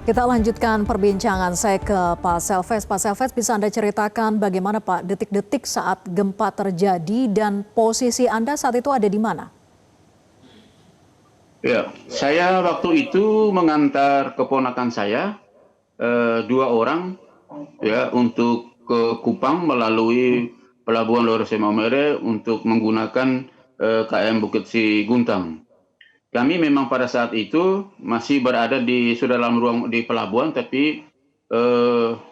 Kita lanjutkan perbincangan saya ke Pak Selves. Pak Selves, bisa Anda ceritakan bagaimana Pak detik-detik saat gempa terjadi dan posisi Anda saat itu ada di mana? Ya, saya waktu itu mengantar keponakan saya, dua orang, ya, untuk ke Kupang melalui Pelabuhan Lores Maumere untuk menggunakan KM Bukit Siguntang. Kami memang pada saat itu masih berada di sudah dalam ruang di pelabuhan, tapi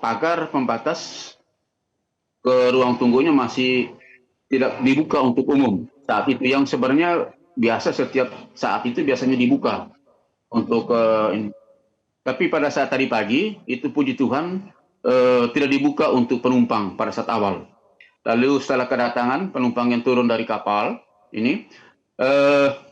pagar pembatas ke ruang tunggunya masih tidak dibuka untuk umum saat itu, yang sebenarnya biasa setiap saat itu biasanya dibuka untuk ini. Tapi pada saat tadi pagi itu puji Tuhan tidak dibuka untuk penumpang pada saat awal. Lalu setelah kedatangan penumpang yang turun dari kapal ini, eh,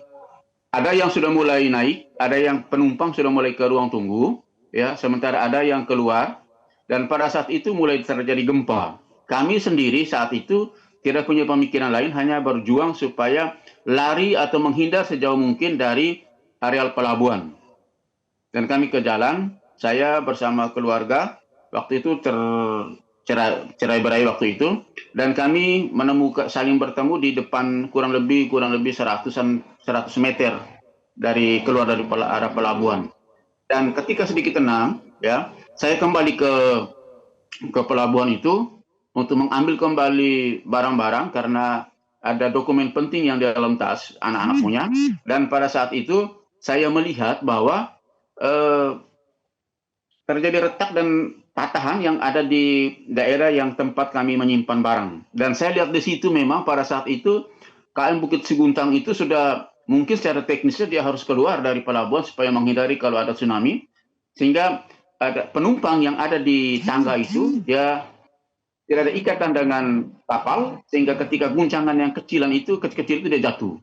ada yang sudah mulai naik, ada yang penumpang sudah mulai ke ruang tunggu, ya, sementara ada yang keluar. Dan pada saat itu mulai terjadi gempa. Kami sendiri saat itu tidak punya pemikiran lain, hanya berjuang supaya lari atau menghindar sejauh mungkin dari areal pelabuhan. Dan kami ke jalan, saya bersama keluarga, waktu itu cerai-berai waktu itu, dan kami menemukan saling bertemu di depan kurang lebih 100 meter dari keluar dari arah pelabuhan. Dan ketika sedikit tenang, ya, saya kembali ke pelabuhan itu untuk mengambil kembali barang-barang karena ada dokumen penting yang di dalam tas anak-anak punya. Dan pada saat itu saya melihat bahwa terjadi retak dan patahan yang ada di daerah yang tempat kami menyimpan barang. Dan saya lihat di situ memang pada saat itu KM Bukit Siguntang itu sudah mungkin secara teknisnya dia harus keluar dari pelabuhan supaya menghindari kalau ada tsunami. Sehingga ada penumpang yang ada di tangga itu dia tidak ada ikatan dengan kapal, sehingga ketika guncangan yang kecilan itu kecil-kecil itu dia jatuh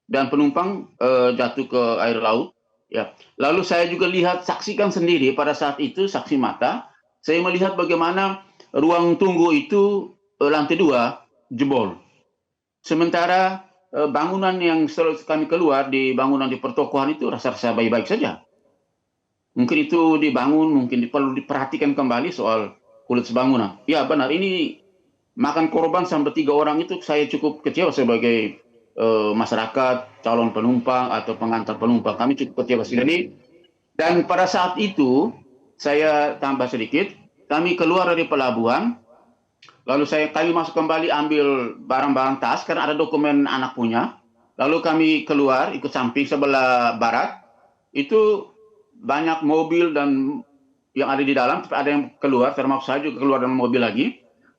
dan penumpang jatuh ke air laut. Ya, lalu saya juga saksikan sendiri pada saat itu, saksi mata, saya melihat bagaimana ruang tunggu itu lantai 2 jebol. Sementara bangunan yang selalu kami keluar di bangunan di pertokohan itu rasa-rasa baik-baik saja. Mungkin itu dibangun, mungkin perlu diperhatikan kembali soal kulit bangunan. Ya benar, ini makan korban sampai 3 orang itu saya cukup kecewa sebagai masyarakat, calon penumpang atau pengantar penumpang. Kami cukup kecewa sekali. Dan pada saat itu, saya tambah sedikit, kami keluar dari pelabuhan, lalu kami masuk kembali ambil barang-barang tas, karena ada dokumen anak punya. Lalu kami keluar, ikut samping sebelah barat, itu banyak mobil dan yang ada di dalam, ada yang keluar, termasuk saya juga keluar dengan mobil lagi.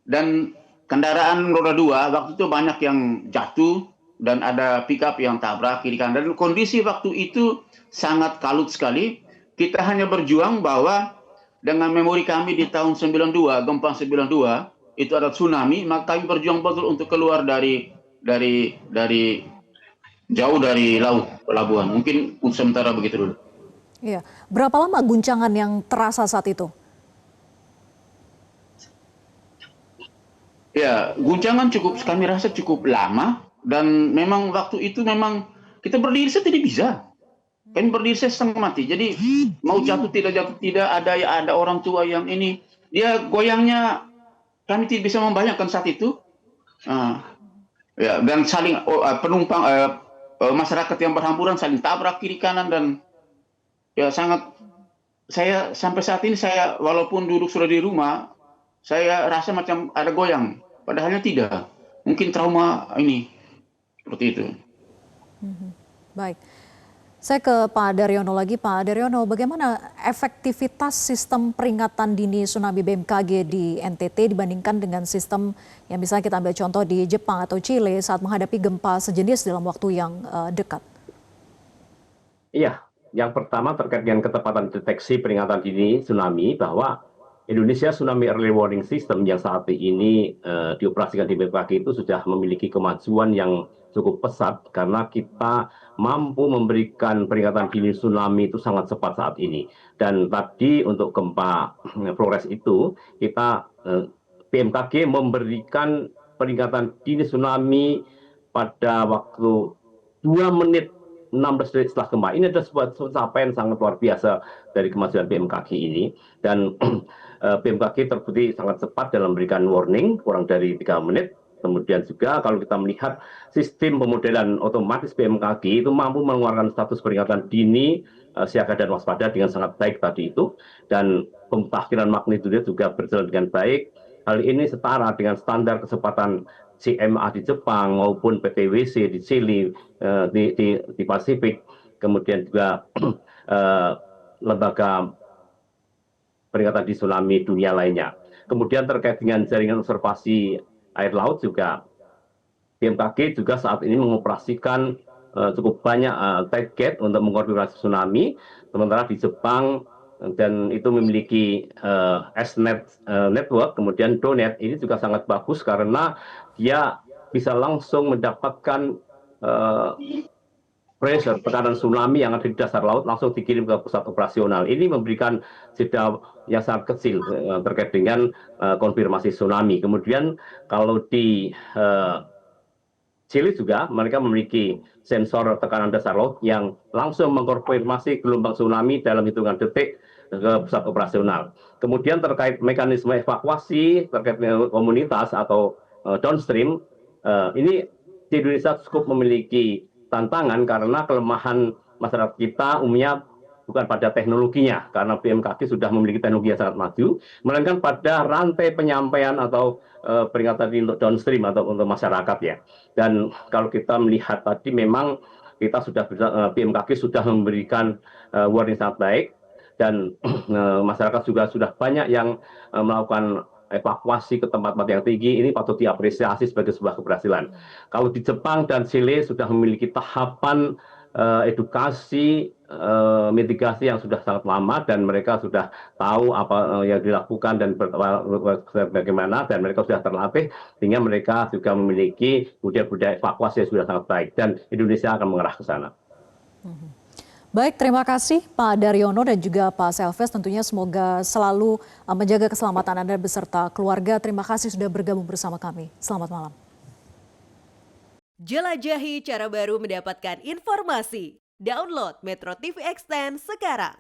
Dan kendaraan roda 2 waktu itu banyak yang jatuh, dan ada pickup yang tabrak kiri kanan. Dan kondisi waktu itu sangat kalut sekali. Kita hanya berjuang bahwa dengan memori kami di tahun 92, gempa 92, itu ada tsunami, maka kami berjuang betul untuk keluar dari jauh dari laut pelabuhan. Mungkin untuk sementara begitu dulu. Iya. Berapa lama guncangan yang terasa saat itu? Ya, guncangan kami rasa cukup lama, dan memang waktu itu memang kita berdiri saja tidak bisa. Kami berdiri saja setengah mati. Jadi mau jatuh tidak ada orang tua yang ini, dia goyangnya kami tidak bisa membayangkan saat itu. Ya, dan saling penumpang masyarakat yang berhamburan saling tabrak kiri kanan, dan ya sangat, saya sampai saat ini saya walaupun duduk sudah di rumah, saya rasa macam ada goyang, padahalnya tidak. Mungkin trauma ini seperti itu. Baik. Saya ke Pak Daryono lagi. Pak Daryono, bagaimana efektivitas sistem peringatan dini tsunami BMKG di NTT dibandingkan dengan sistem yang misalnya kita ambil contoh di Jepang atau Chile saat menghadapi gempa sejenis dalam waktu yang dekat? Iya, yang pertama terkait dengan ketepatan deteksi peringatan dini tsunami, bahwa Indonesia Tsunami Early Warning System yang saat ini dioperasikan di BMKG itu sudah memiliki kemajuan yang cukup pesat, karena kita mampu memberikan peringatan dini tsunami itu sangat cepat saat ini. Dan tadi untuk gempa Flores itu, kita BMKG memberikan peringatan dini tsunami pada waktu 2 menit 16 detik setelah gempa. Ini adalah sebuah capaian sangat luar biasa dari kemajuan BMKG ini. Dan BMKG terbukti sangat cepat dalam memberikan warning, kurang dari 3 menit. Kemudian juga kalau kita melihat sistem pemodelan otomatis BMKG itu mampu mengeluarkan status peringatan dini, siaga dan waspada dengan sangat baik tadi itu. Dan pemutakhiran magnitudo juga berjalan dengan baik. Hal ini setara dengan standar kecepatan CMA di Jepang maupun PPWC di Chili, di Pasifik, kemudian juga lembaga peringatan dini tsunami dunia lainnya. Kemudian terkait dengan jaringan observasi air laut juga, BMKG juga saat ini mengoperasikan cukup banyak tide gate untuk mengkonfirmasi tsunami, sementara di Jepang dan itu memiliki SNet network, kemudian DONET ini juga sangat bagus karena dia bisa langsung mendapatkan pressure, tekanan tsunami yang ada di dasar laut langsung dikirim ke pusat operasional. Ini memberikan jeda yang sangat kecil terkait dengan konfirmasi tsunami. Kemudian kalau di Chili juga mereka memiliki sensor tekanan dasar laut yang langsung mengkonfirmasi gelombang tsunami dalam hitungan detik ke pusat operasional. Kemudian terkait mekanisme evakuasi terkait dengan komunitas atau downstream, ini di Indonesia cukup memiliki tantangan karena kelemahan masyarakat kita umumnya bukan pada teknologinya, karena BMKG sudah memiliki teknologi yang sangat maju, melainkan pada rantai penyampaian atau peringatan untuk downstream atau untuk masyarakat ya. Dan kalau kita melihat tadi memang kita sudah BMKG sudah memberikan warning sangat baik, dan masyarakat juga sudah banyak yang melakukan evakuasi ke tempat-tempat yang tinggi. Ini patut diapresiasi sebagai sebuah keberhasilan. Kalau di Jepang dan Chile sudah memiliki tahapan edukasi, mitigasi yang sudah sangat lama, dan mereka sudah tahu apa yang dilakukan dan bagaimana, dan mereka sudah terlatih sehingga mereka juga memiliki budaya evakuasi yang sudah sangat baik, dan Indonesia akan mengarah ke sana. Baik, terima kasih Pak Daryono dan juga Pak Selves. Tentunya semoga selalu menjaga keselamatan Anda beserta keluarga. Terima kasih sudah bergabung bersama kami. Selamat malam. Jelajahi cara baru mendapatkan informasi. Download Metro TV Extend sekarang.